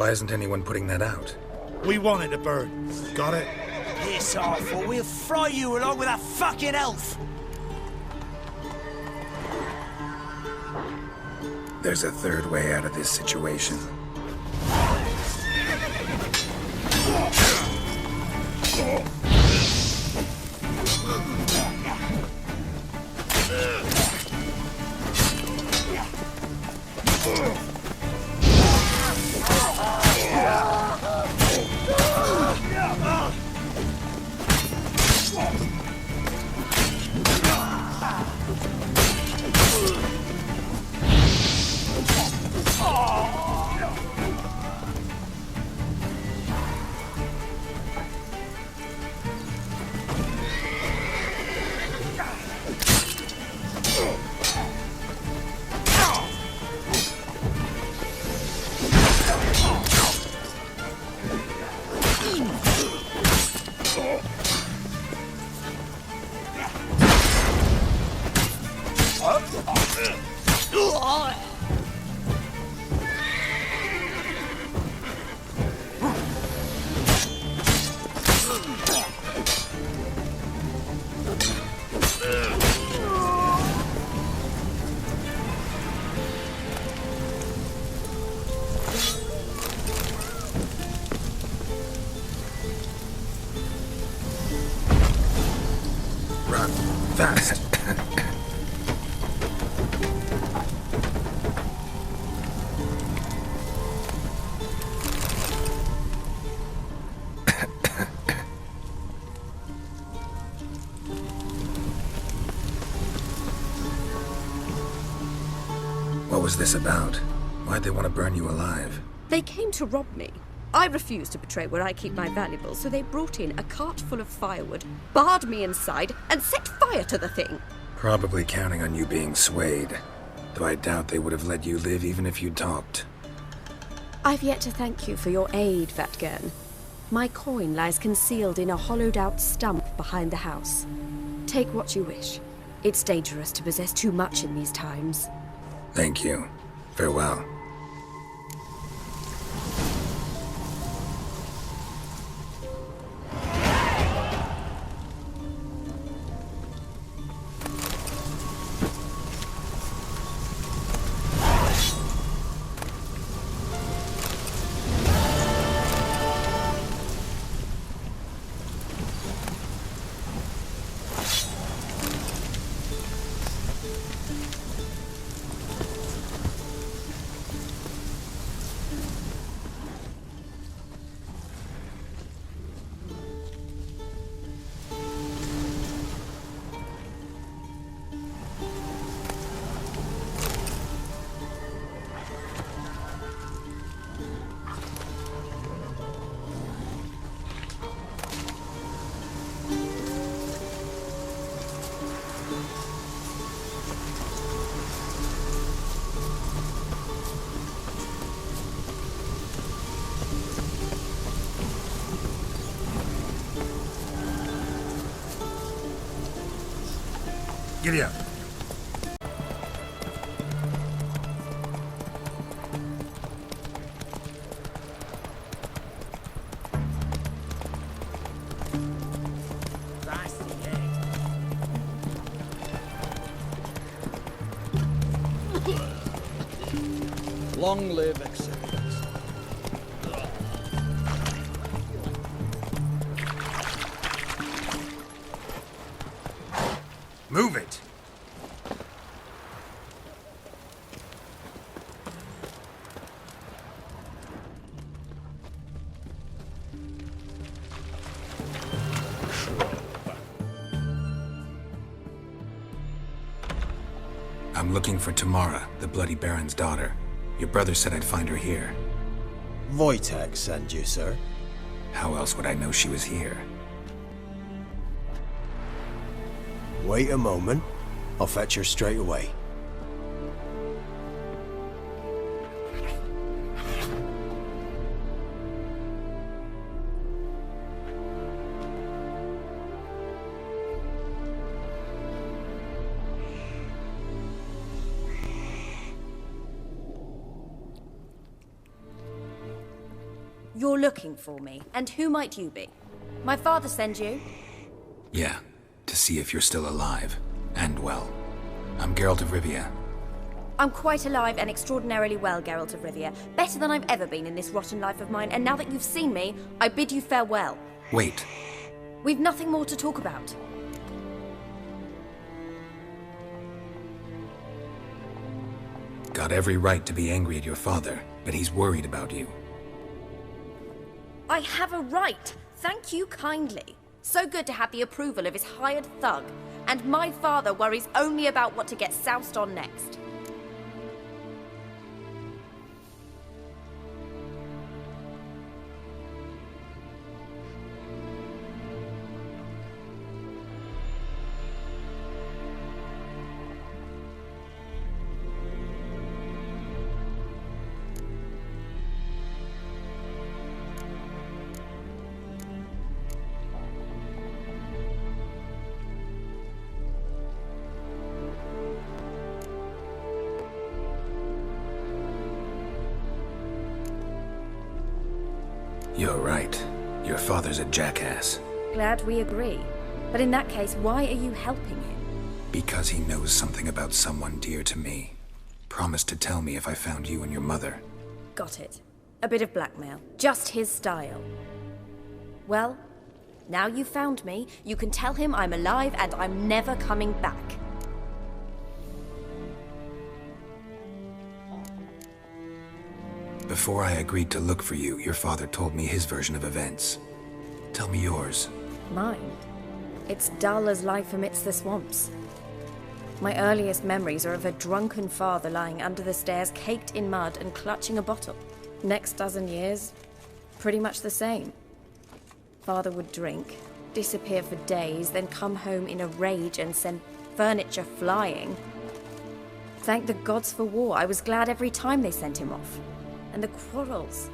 Why isn't anyone putting that out? We want it to burn. Got it? Piss off, or we'll fry you along with that fucking elf! There's a third way out of this situation. Run fast. What was this about? Why'd they want to burn you alive? They came to rob me. I refused to betray where I keep my valuables, so they brought in a cart full of firewood, barred me inside, and set fire to the thing. Probably counting on you being swayed. Though I doubt they would have let you live even if you talked. I've yet to thank you for your aid, Vatgern. My coin lies concealed in a hollowed-out stump behind the house. Take what you wish. It's dangerous to possess too much in these times. Thank you. Farewell. Giddy up. Long live acceptance. Move it! I'm looking for Tamara, the Bloody Baron's daughter. Your brother said I'd find her here. Wojtek sent you, sir. How else would I know she was here? Wait a moment. I'll fetch her straight away. You're looking for me, and who might you be? My father send you? Yeah, to see if you're still alive. And well. I'm Geralt of Rivia. I'm quite alive and extraordinarily well, Geralt of Rivia. Better than I've ever been in this rotten life of mine, and now that you've seen me, I bid you farewell. Wait. We've nothing more to talk about. Got every right to be angry at your father, but he's worried about you. I have a right. Thank you kindly. So good to have the approval of his hired thug. And my father worries only about what to get soused on next. You're right. Your father's a jackass. Glad we agree. But in that case, why are you helping him? Because he knows something about someone dear to me. Promised to tell me if I found you and your mother. Got it. A bit of blackmail. Just his style. Well, now you've found me, you can tell him I'm alive and I'm never coming back. Before I agreed to look for you, your father told me his version of events. Tell me yours. Mine? It's dull as life amidst the swamps. My earliest memories are of a drunken father lying under the stairs, caked in mud and clutching a bottle. Next dozen years, pretty much the same. Father would drink, disappear for days, then come home in a rage and send furniture flying. Thank the gods for war. I was glad every time they sent him off. And the quarrels.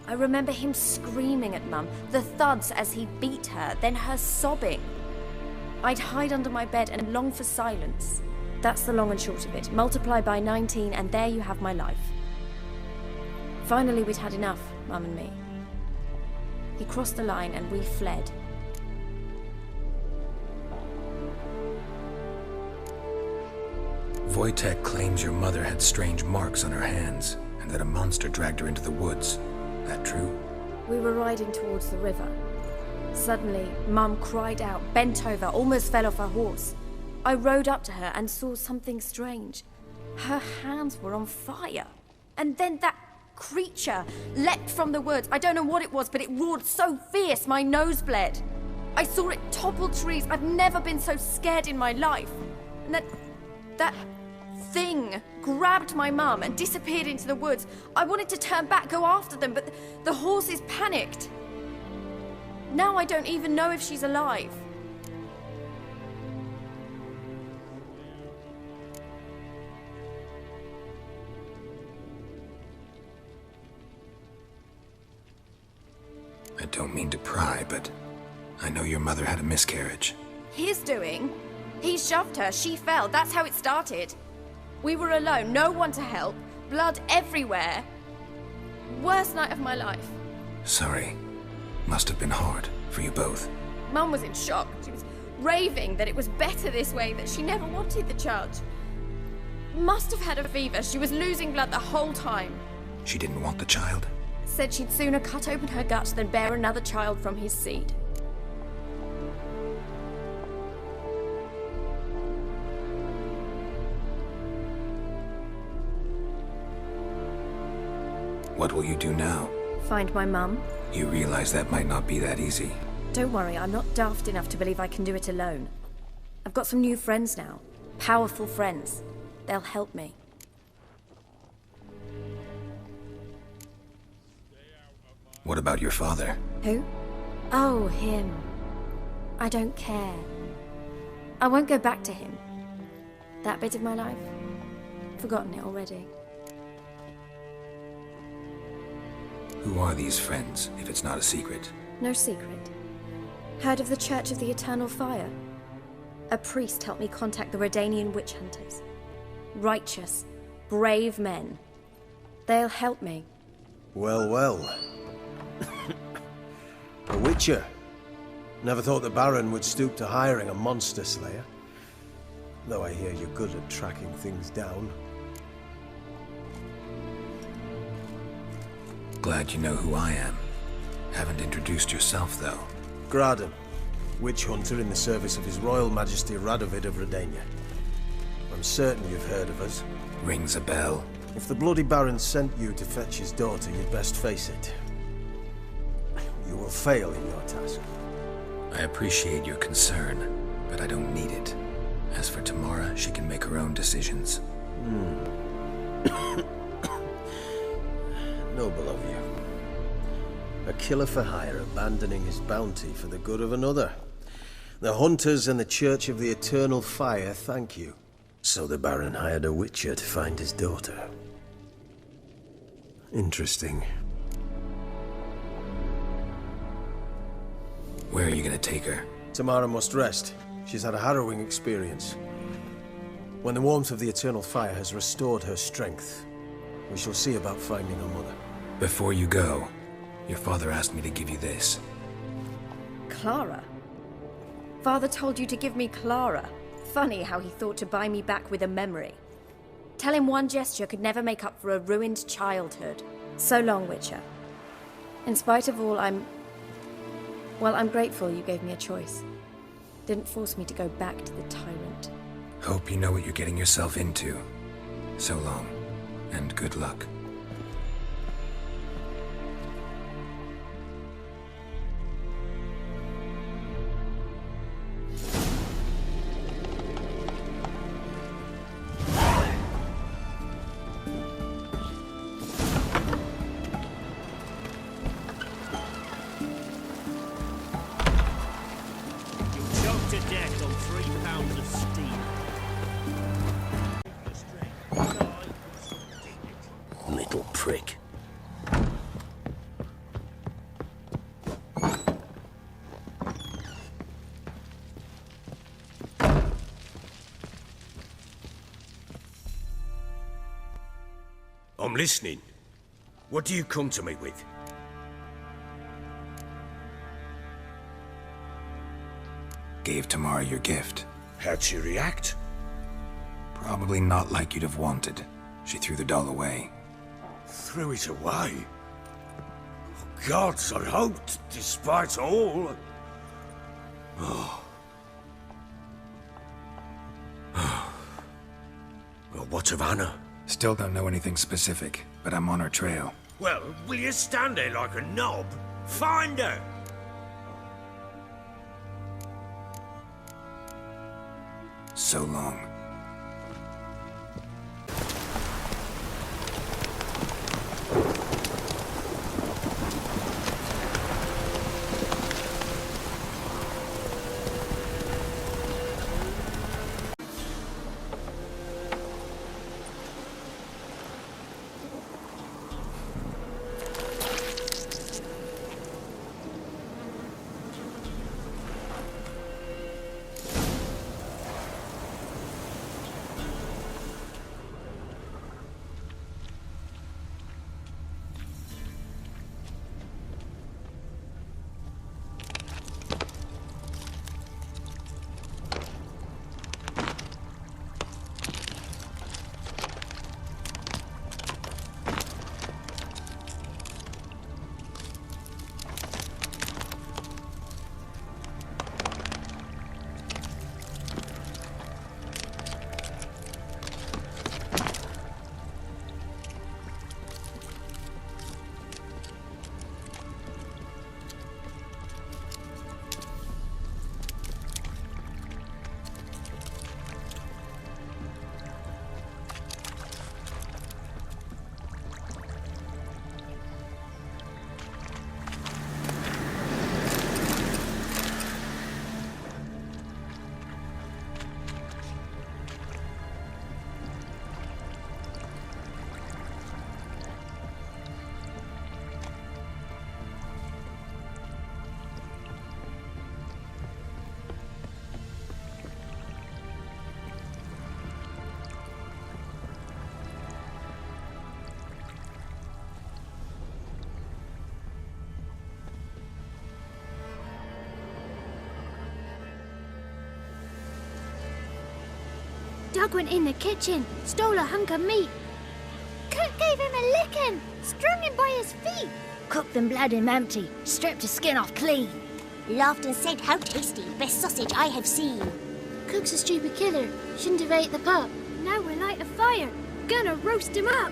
I remember him screaming at Mum, the thuds as he beat her, then her sobbing. I'd hide under my bed and long for silence. That's the long and short of it. Multiply by 19 and there you have my life. Finally we'd had enough, Mum and me. He crossed the line and we fled. Wojtek claims your mother had strange marks on her hands, and that a monster dragged her into the woods. That true? We were riding towards the river. Suddenly, Mum cried out, bent over, almost fell off her horse. I rode up to her and saw something strange. Her hands were on fire. And then that creature leapt from the woods. I don't know what it was, but it roared so fierce my nose bled. I saw it topple trees. I've never been so scared in my life. And that thing grabbed my mum and disappeared into the woods. I wanted to turn back, go after them, but the horses panicked. Now I don't even know if she's alive. I don't mean to pry, but I know your mother had a miscarriage. His doing? He shoved her, she fell, that's how it started. We were alone, no one to help, blood everywhere. Worst night of my life. Sorry. Must have been hard for you both. Mum was in shock. She was raving that it was better this way, that she never wanted the child. Must have had a fever. She was losing blood the whole time. She didn't want the child? Said she'd sooner cut open her gut than bear another child from his seed. What will you do now? Find my mum. You realize that might not be that easy. Don't worry, I'm not daft enough to believe I can do it alone. I've got some new friends now. Powerful friends. They'll help me. What about your father? Who? Oh, him. I don't care. I won't go back to him. That bit of my life? Forgotten it already. Who are these friends, if it's not a secret? No secret. Heard of the Church of the Eternal Fire? A priest helped me contact the Redanian witch hunters. Righteous, brave men. They'll help me. Well, well. witcher. Never thought the Baron would stoop to hiring a monster slayer. Though I hear you're good at tracking things down. Glad you know who I am. Haven't introduced yourself, though. Graden, witch hunter in the service of His Royal Majesty Radovid of Redania. I'm certain you've heard of us. Rings a bell. If the bloody Baron sent you to fetch his daughter, you'd best face it. You will fail in your task. I appreciate your concern, but I don't need it. As for Tamara, she can make her own decisions. Noble of you. A killer for hire abandoning his bounty for the good of another. The hunters and the Church of the Eternal Fire thank you. So the Baron hired a witcher to find his daughter. Interesting. Where are you gonna take her? Tamara must rest. She's had a harrowing experience. When the warmth of the Eternal Fire has restored her strength, we shall see about finding her mother. Before you go, your father asked me to give you this. Clara? Father told you to give me Clara. Funny how he thought to buy me back with a memory. Tell him one gesture could never make up for a ruined childhood. So long, Witcher. In spite of all, I'm grateful you gave me a choice. Didn't force me to go back to the tyrant. Hope you know what you're getting yourself into. So long, and good luck. Choked to death on 3 pounds of steel. Little prick. I'm listening. What do you come to me with? Gave Tamara your gift. How'd she react? Probably not like you'd have wanted. She threw the doll away. Threw it away? Gods, I hoped, despite all. Well, what of Anna? Still don't know anything specific, but I'm on her trail. Well, will you stand there like a knob? Find her! So long. dog went in the kitchen, stole a hunk of meat. Cook gave him a licking, strung him by his feet. Cooked and bled him empty, stripped his skin off clean. Laughed and said, "How tasty, best sausage I have seen." Cook's a stupid killer, shouldn't have ate the pup. Now we'll light a fire, gonna roast him up.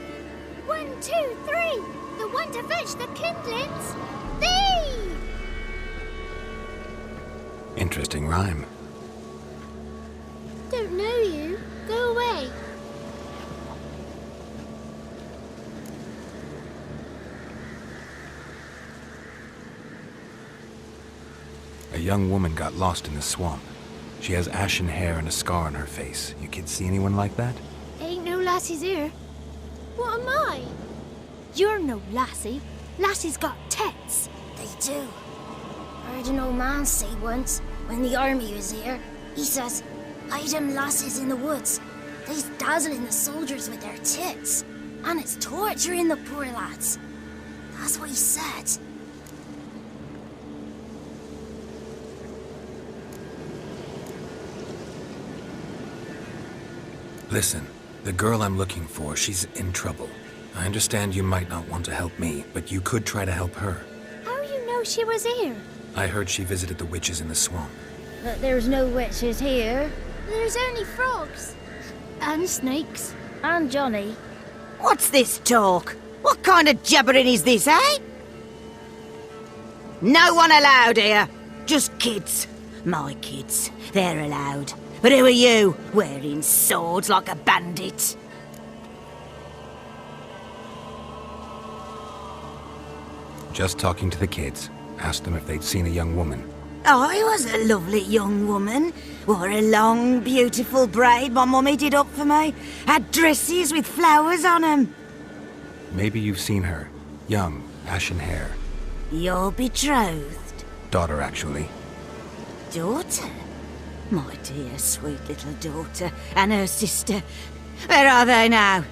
1, 2, 3, the one to fetch the kindlings. Thee! Interesting rhyme. Don't know you. Go away. A young woman got lost in the swamp. She has ashen hair and a scar on her face. You kids see anyone like that? Ain't no lassies here. What am I? You're no lassie. Lassies got tits. They do. I heard an old man say once, when the army was here, he says, "Hide them lasses in the woods. They's dazzling the soldiers with their tits. And it's torturing the poor lads." That's what he said. Listen, the girl I'm looking for, she's in trouble. I understand you might not want to help me, but you could try to help her. How you know she was here? I heard she visited the witches in the swamp. But there's no witches here. There's only frogs. And snakes. And Johnny. What's this talk? What kind of jabbering is this, eh? No one allowed here. Just kids. My kids. They're allowed. But who are you, wearing swords like a bandit? Just talking to the kids. Asked them if they'd seen a young woman. I was a lovely young woman. Wore a long, beautiful braid my mummy did up for me. Had dresses with flowers on 'em. Maybe you've seen her. Young, ashen hair. Your betrothed? Daughter, actually. Daughter? My dear, sweet little daughter and her sister. Where are they now?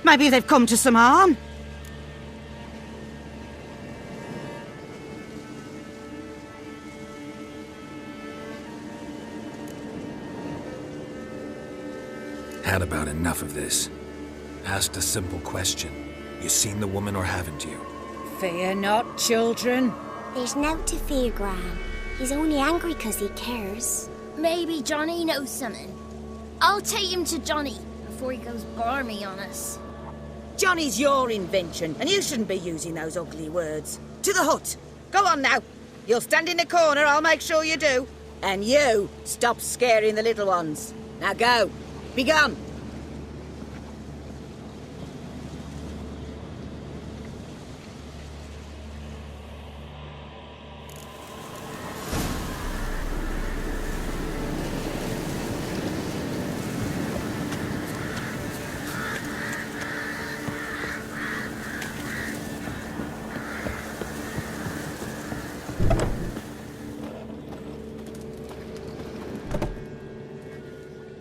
Maybe they've come to some harm? Had about enough of this. Asked a simple question. You seen the woman or haven't you? Fear not, children. There's nought to fear, Gran. He's only angry 'cause he cares. Maybe Johnny knows something. I'll take him to Johnny before he goes barmy on us. Johnny's your invention, and you shouldn't be using those ugly words. To the hut. Go on now. You'll stand in the corner, I'll make sure you do. And you, stop scaring the little ones. Now go. Be gone.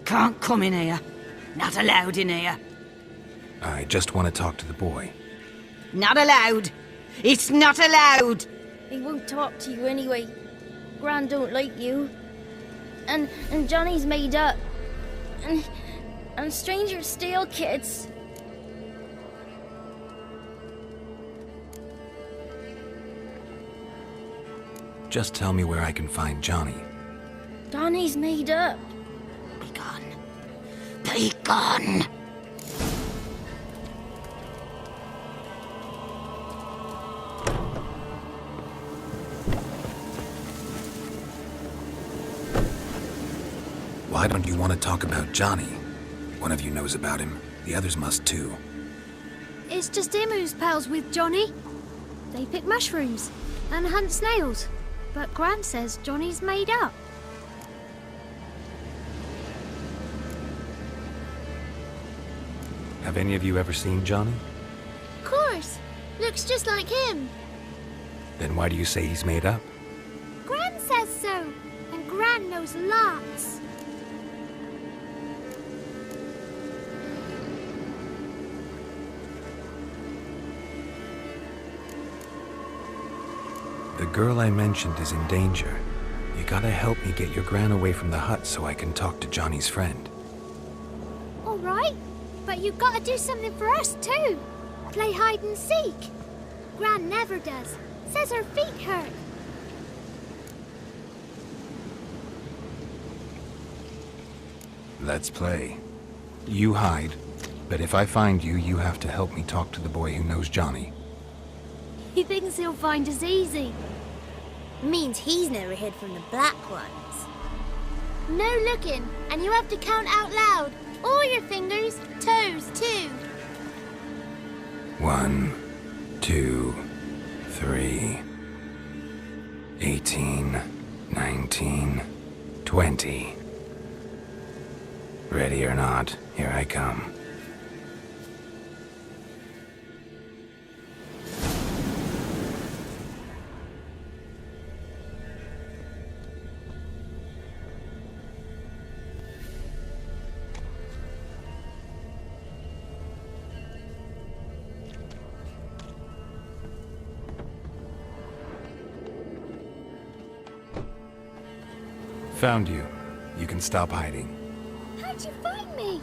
Can't come in here. Not allowed in here. I just want to talk to the boy. Not allowed. It's not allowed. He won't talk to you anyway. Gran don't like you. And Johnny's made up. And strangers steal kids. Just tell me where I can find Johnny. Johnny's made up. Be gone. Be gone. Why don't you want to talk about Johnny? One of you knows about him. The others must too. It's just him who's pals with Johnny. They pick mushrooms and hunt snails. But Gran says Johnny's made up. Have any of you ever seen Johnny? Of course. Looks just like him. Then why do you say he's made up? Gran says so. And Gran knows lots. The girl I mentioned is in danger. You gotta help me get your gran away from the hut so I can talk to Johnny's friend. all right. But you've got to do something for us, too. Play hide and seek. Gran never does. Says her feet hurt. Let's play. You hide, but if I find you, you have to help me talk to the boy who knows Johnny. He thinks he'll find us easy. Means he's never hid from the black ones. No looking, and you have to count out loud. All your fingers, toes, too. 1, 2, 3, 18, 19, 20. Ready or not, here I come. Found you. You can stop hiding. How'd you find me?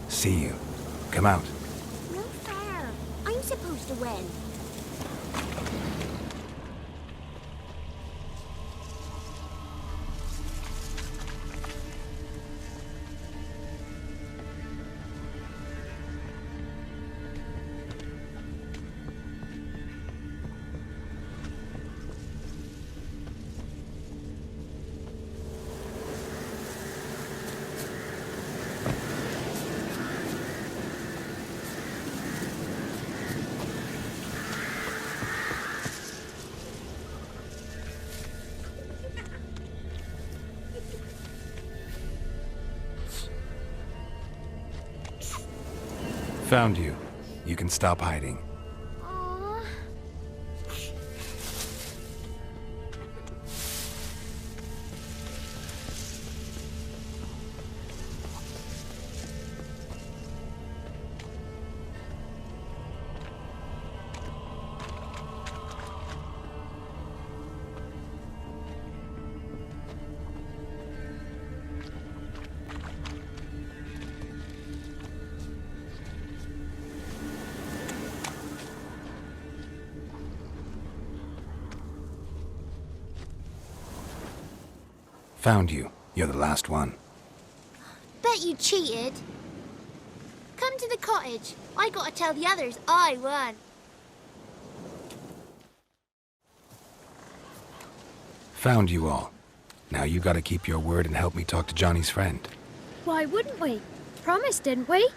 See you. Come out. No fair. I'm supposed to win. Found you. You can stop hiding. Aww. Found you. You're the last one. Bet you cheated. Come to the cottage. I gotta tell the others I won. Found you all. Now you gotta keep your word and help me talk to Johnny's friend. Why wouldn't we? Promised, didn't we?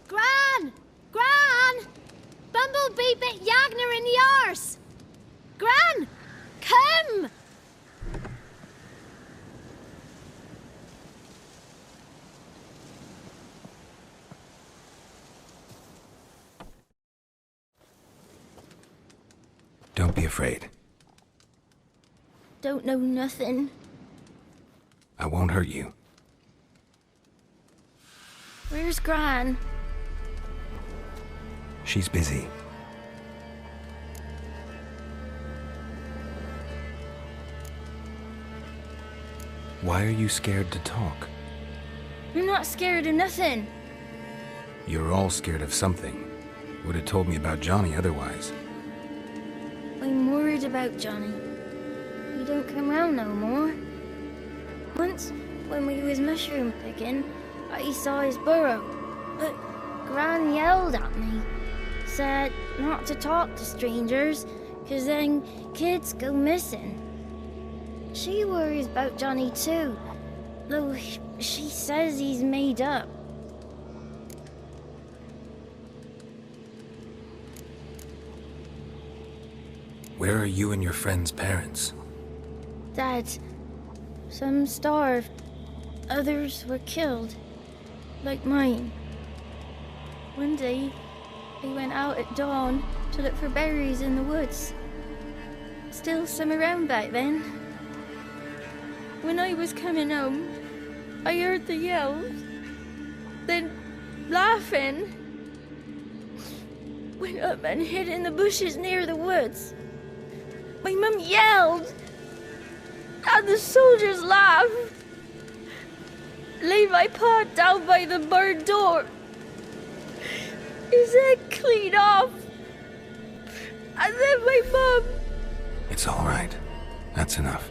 Gran! Gran! Bumble will be bit Yagner in the arse. Gran, come! Don't be afraid. Don't know nothing. I won't hurt you. Where's Gran? She's busy. Why are you scared to talk? I'm not scared of nothing. You're all scared of something. Would have told me about Johnny otherwise. I'm worried about Johnny. He don't come round no more. Once, when we was mushroom picking, I saw his burrow. But Gran yelled at me. Said not to talk to strangers, 'cause then kids go missing. She worries about Johnny too, though she says he's made up. Where are you and your friend's parents? Dad, some starved, others were killed, like mine. One day, I went out at dawn to look for berries in the woods. Still some around back then. When I was coming home, I heard the yells, then laughing. Went up and hid in the bushes near the woods. My mum yelled, and the soldiers laughed. Laid my pa down by the barn door. His head clean off. And then my mum... It's all right. That's enough.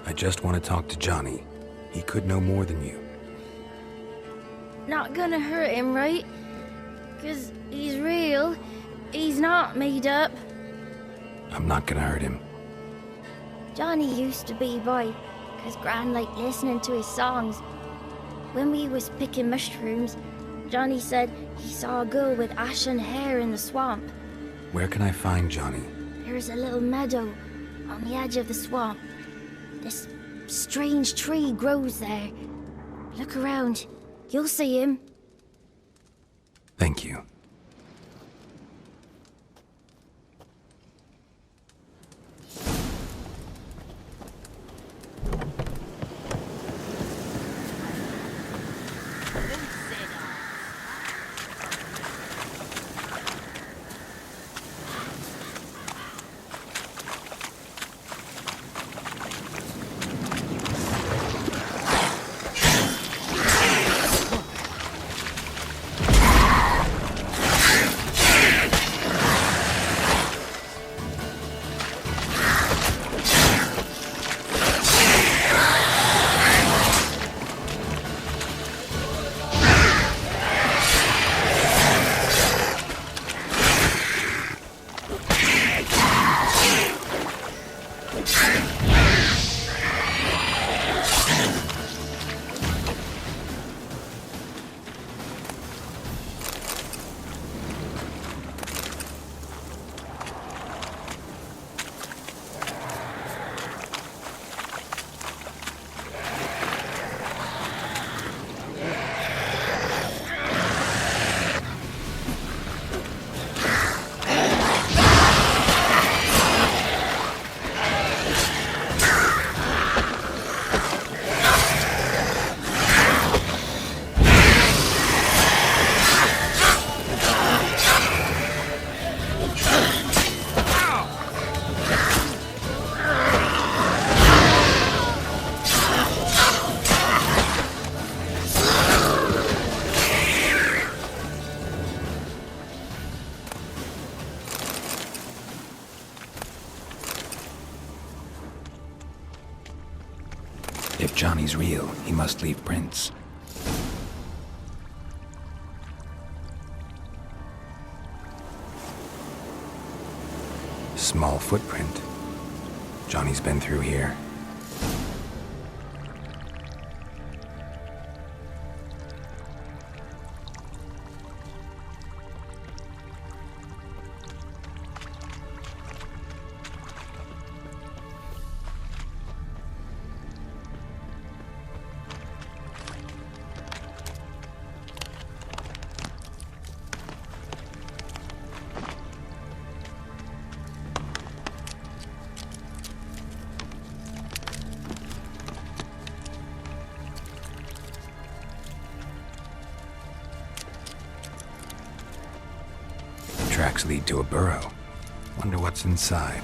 I just want to talk to Johnny. He could know more than you. Not gonna hurt him, right? 'Cause he's real. He's not made up. I'm not gonna hurt him. Johnny used to be boy, 'cause Gran liked listening to his songs. When we was picking mushrooms, Johnny said he saw a girl with ashen hair in the swamp. Where can I find Johnny? There's a little meadow on the edge of the swamp. This strange tree grows there. Look around. You'll see him. Thank you. If Johnny's real, he must leave prints. Small footprint. Johnny's been through here. tracks lead to a burrow. Wonder what's inside.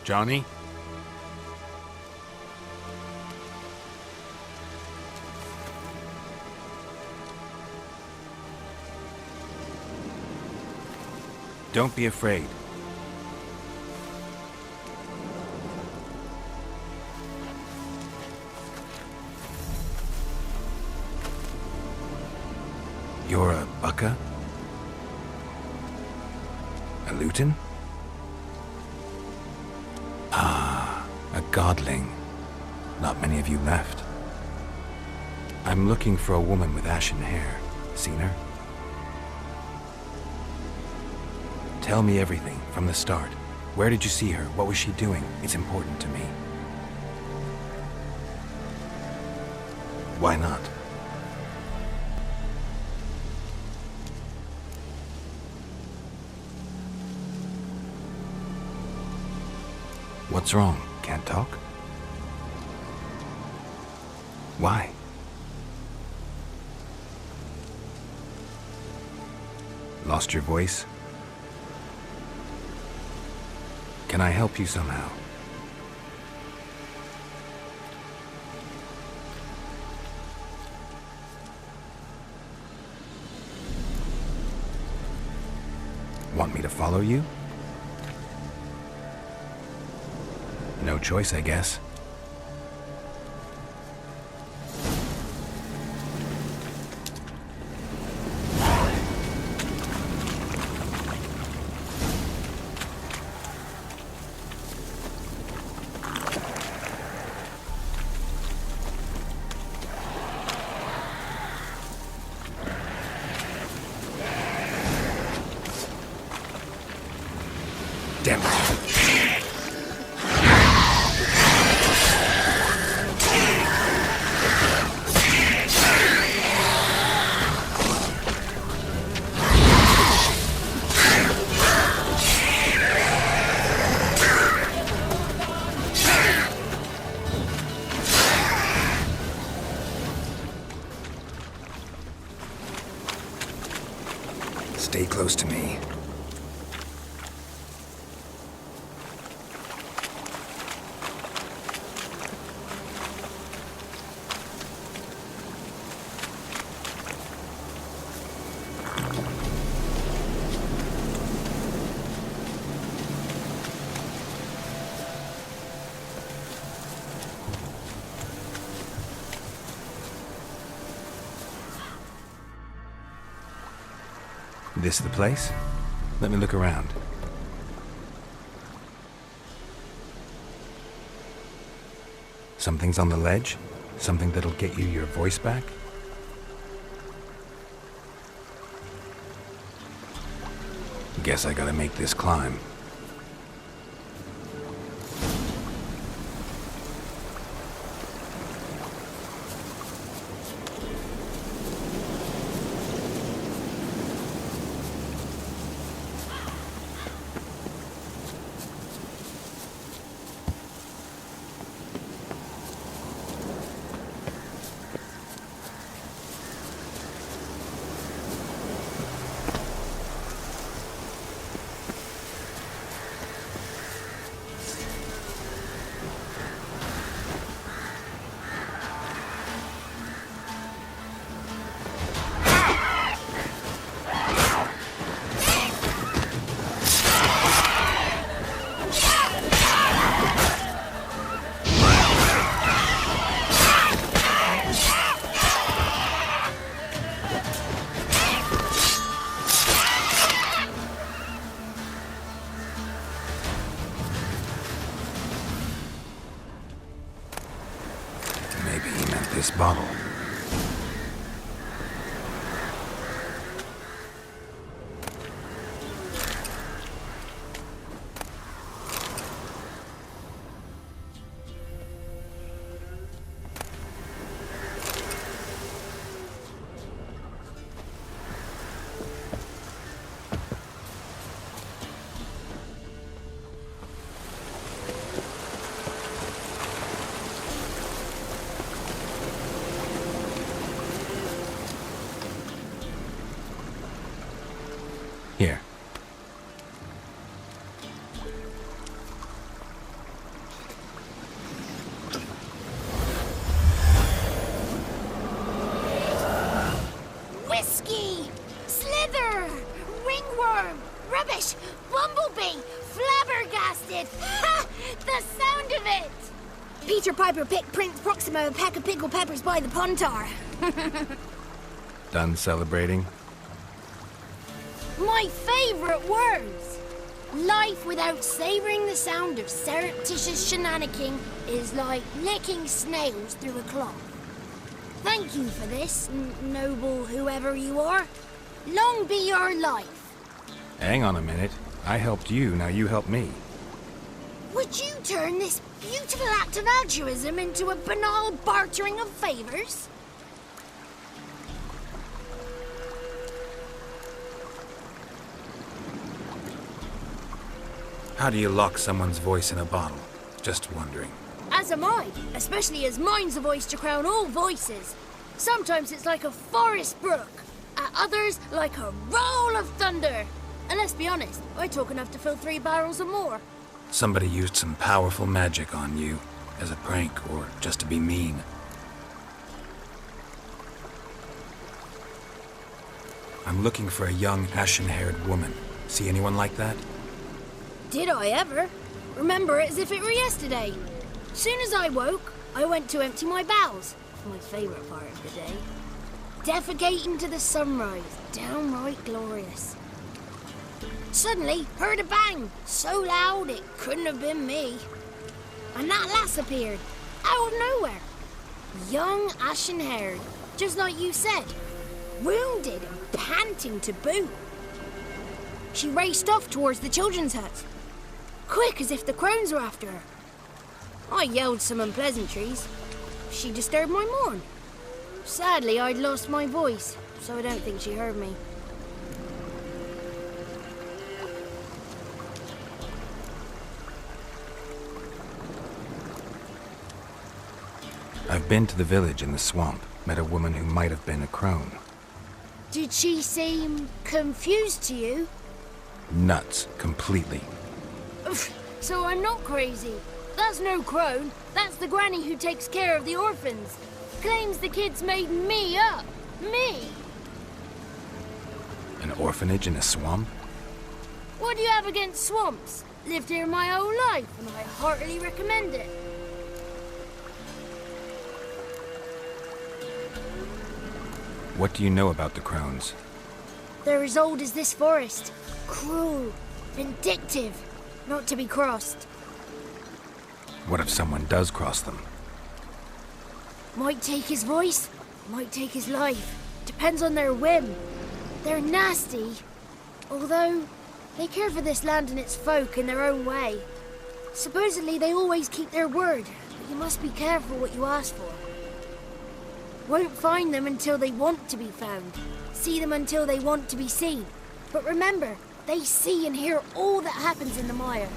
Johnny? Don't be afraid. You're a Bucka? A Luton? Ah, a godling. Not many of you left. I'm looking for a woman with ashen hair. Seen her? Tell me everything, from the start. Where did you see her? What was she doing? It's important to me. Why not? What's wrong? Can't talk? Why? Lost your voice? Can I help you somehow? Want me to follow you? No choice, I guess. Damn it. Stay close to me. This the place? Let me look around. Something's on the ledge? Something that'll get you your voice back? Guess I gotta make this climb. This bottle. Rubbish! Bumblebee! Flabbergasted! Ha! The sound of it! Peter Piper picked Prince Proximo a peck of pickled peppers by the pontar. Done celebrating? My favourite words! Life without savouring the sound of surreptitious shenanigans is like licking snails through a cloth. Thank you for this, noble whoever you are. Long be your life. Hang on a minute. I helped you, now you help me. Would you turn this beautiful act of altruism into a banal bartering of favours? How do you lock someone's voice in a bottle? Just wondering. As am I, especially as mine's a voice to crown all voices. Sometimes it's like a forest brook, at others like a roll of thunder. And let's be honest, I talk enough to fill 3 barrels or more. Somebody used some powerful magic on you, as a prank or just to be mean. I'm looking for a young, ashen-haired woman. See anyone like that? Did I ever? Remember it as if it were yesterday. Soon as I woke, I went to empty my bowels. My favourite part of the day. Defecating to the sunrise. Downright glorious. Suddenly, heard a bang. So loud it couldn't have been me. And that lass appeared. Out of nowhere. Young, ashen-haired. Just like you said. Wounded and panting to boot. She raced off towards the children's hut. Quick as if the crones were after her. I yelled some unpleasantries. She disturbed my morn. Sadly, I'd lost my voice, so I don't think she heard me. I've been to the village in the swamp, met a woman who might have been a crone. Did she seem confused to you? Nuts, completely. So I'm not crazy. That's no crone. That's the granny who takes care of the orphans. Claims the kids made me up. Me! An orphanage in a swamp? What do you have against swamps? Lived here my whole life, and I heartily recommend it. What do you know about the crones? They're as old as this forest. Cruel, vindictive, not to be crossed. What if someone does cross them? Might take his voice, might take his life. Depends on their whim. They're nasty, although they care for this land and its folk in their own way. Supposedly they always keep their word, but you must be careful what you ask for. Won't find them until they want to be found. See them until they want to be seen. But remember, they see and hear all that happens in the mire.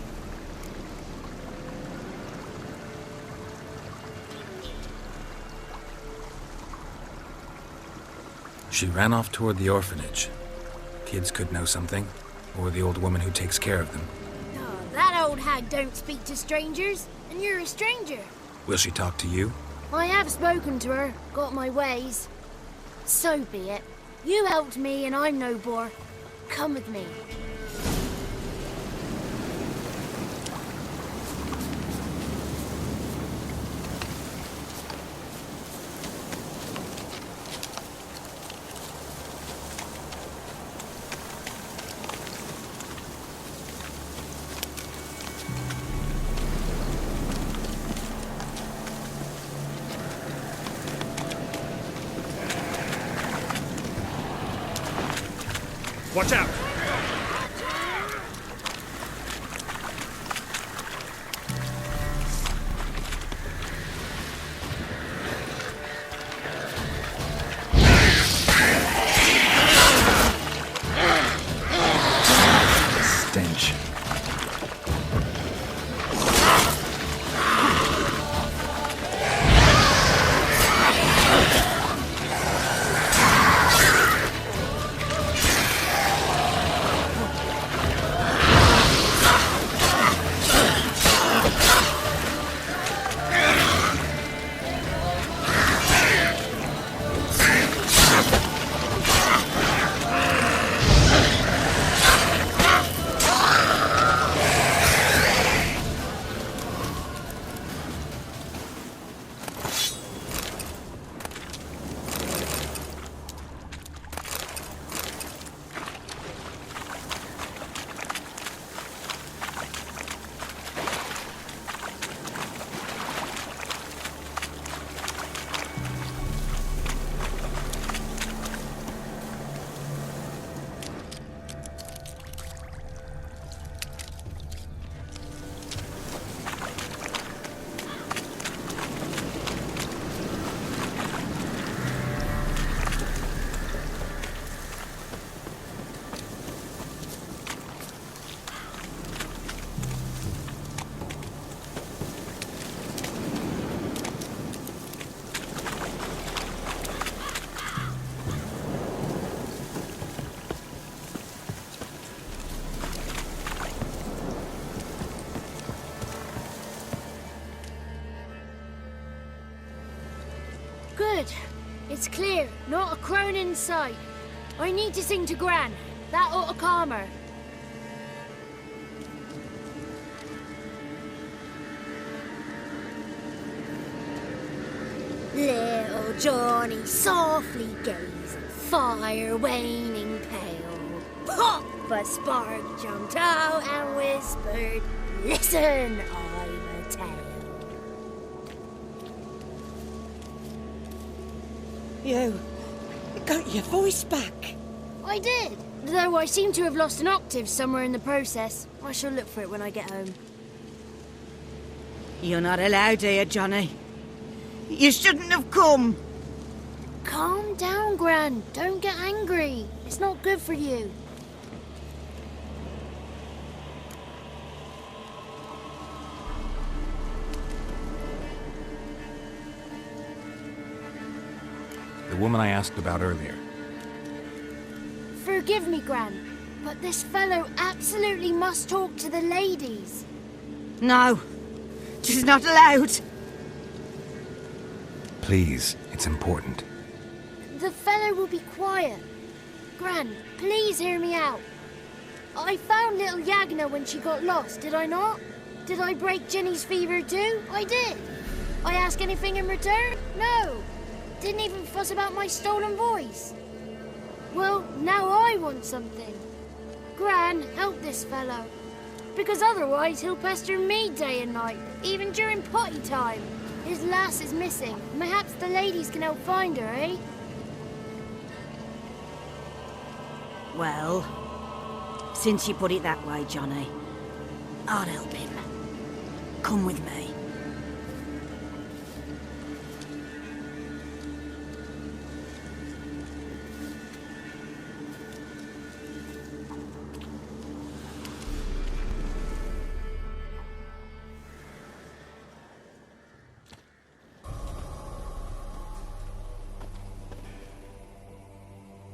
She ran off toward the orphanage. Kids could know something, or the old woman who takes care of them. Oh, that old hag don't speak to strangers, and you're a stranger. Will she talk to you? I have spoken to her, got my ways. So be it. You helped me and I'm no bore. Come with me. Watch out! Stench. Good. It's clear. Not a crone in sight. I need to sing to Gran. That ought to calm her. Little Johnny softly gazing, fire waning pale. Pop! A spark jumped out and whispered, "Listen, I've a tale." You got your voice back. I did, though I seem to have lost an octave somewhere in the process. I shall look for it when I get home. You're not allowed here, Johnny. You shouldn't have come. Calm down, Gran. Don't get angry. It's not good for you. The woman I asked about earlier. Forgive me, Gran, but this fellow absolutely must talk to the ladies. No, she's not allowed. Please, it's important. The fellow will be quiet. Gran, please hear me out. I found little Yagna when she got lost, did I not? Did I break Ginny's fever too? I did. I ask anything in return? No. Didn't even fuss about my stolen voice. Well, now I want something. Gran, help this fellow. Because otherwise he'll pester me day and night, even during potty time. His lass is missing. Perhaps the ladies can help find her, eh? Well, since you put it that way, Johnny, I'll help him. Come with me.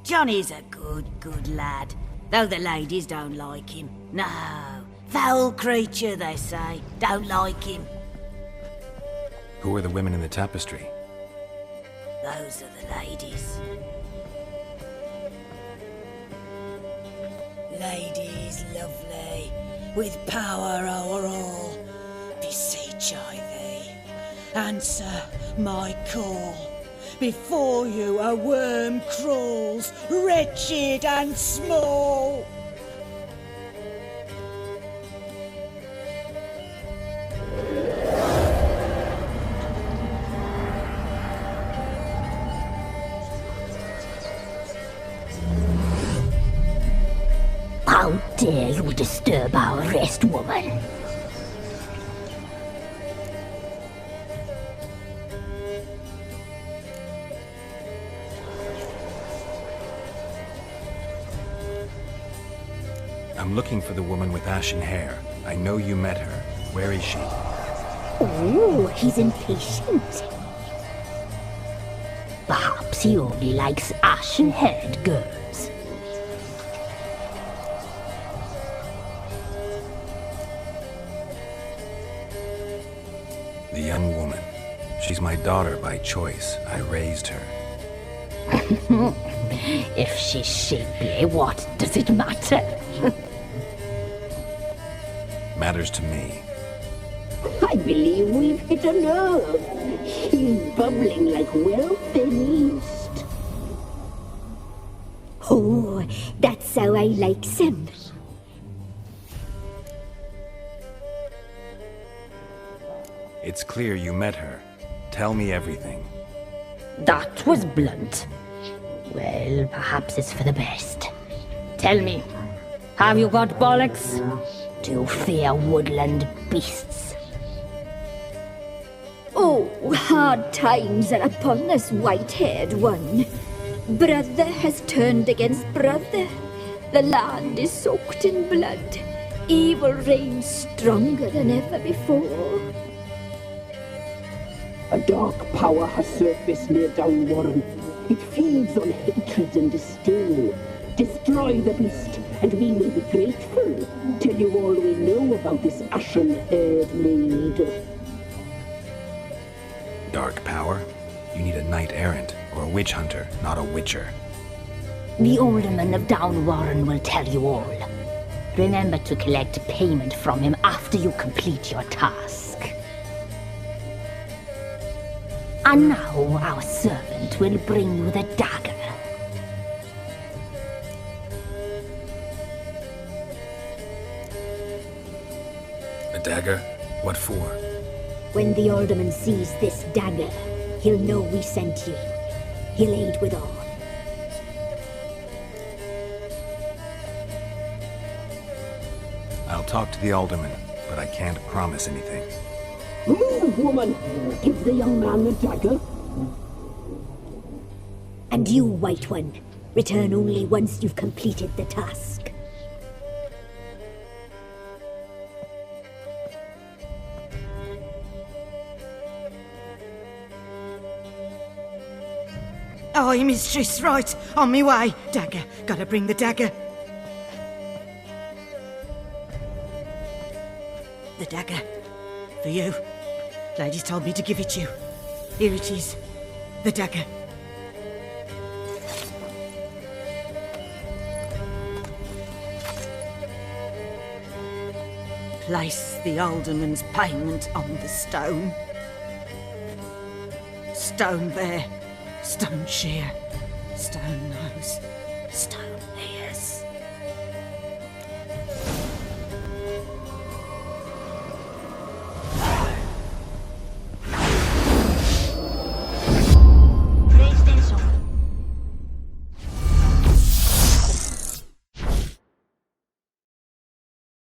Johnny's a good lad, though the ladies don't like him. No, foul creature, they say. Don't like him. Who are the women in the tapestry? Those are the ladies. Ladies lovely, with power o'er all, beseech I thee, answer my call. Before you a worm crawls, wretched and small. How dare you disturb our rest, woman? I'm looking for the woman with ashen hair. I know you met her. Where is she? Oh, he's impatient. Perhaps he only likes ashen-haired girls. The young woman. She's my daughter by choice. I raised her. If she's shapely, what does it matter? Matters to me. I believe we've hit a nerve. He's bubbling like well-fed yeast. Oh, that's how I like him. It's clear you met her. Tell me everything. That was blunt. Well, perhaps it's for the best. Tell me, have you got bollocks? Do you fear woodland beasts? Oh, hard times are upon this white-haired one. Brother has turned against brother. The land is soaked in blood. Evil reigns stronger than ever before. A dark power has surfaced near Downwarren. It feeds on hatred and disdain. Destroy the beast, and we may be grateful. Tell you all we know about this ashen-haired maid. Dark power? You need a knight-errant or a witch hunter, not a witcher. The alderman of Down Warren will tell you all. Remember to collect payment from him after you complete your task. And now our servant will bring you the dagger. A dagger? What for? When the alderman sees this dagger, he'll know we sent you. He'll aid with all. I'll talk to the alderman, but I can't promise anything. Move, woman! Give the young man the dagger. And you, White One, return only once you've completed the task. Aye, mistress, right. On me way. Dagger. Gotta bring the dagger. The dagger. For you. Ladies told me to give it you. Here it is. The dagger. Place the alderman's payment on the stone. Stone there. Stone shear. Stone nose. Stone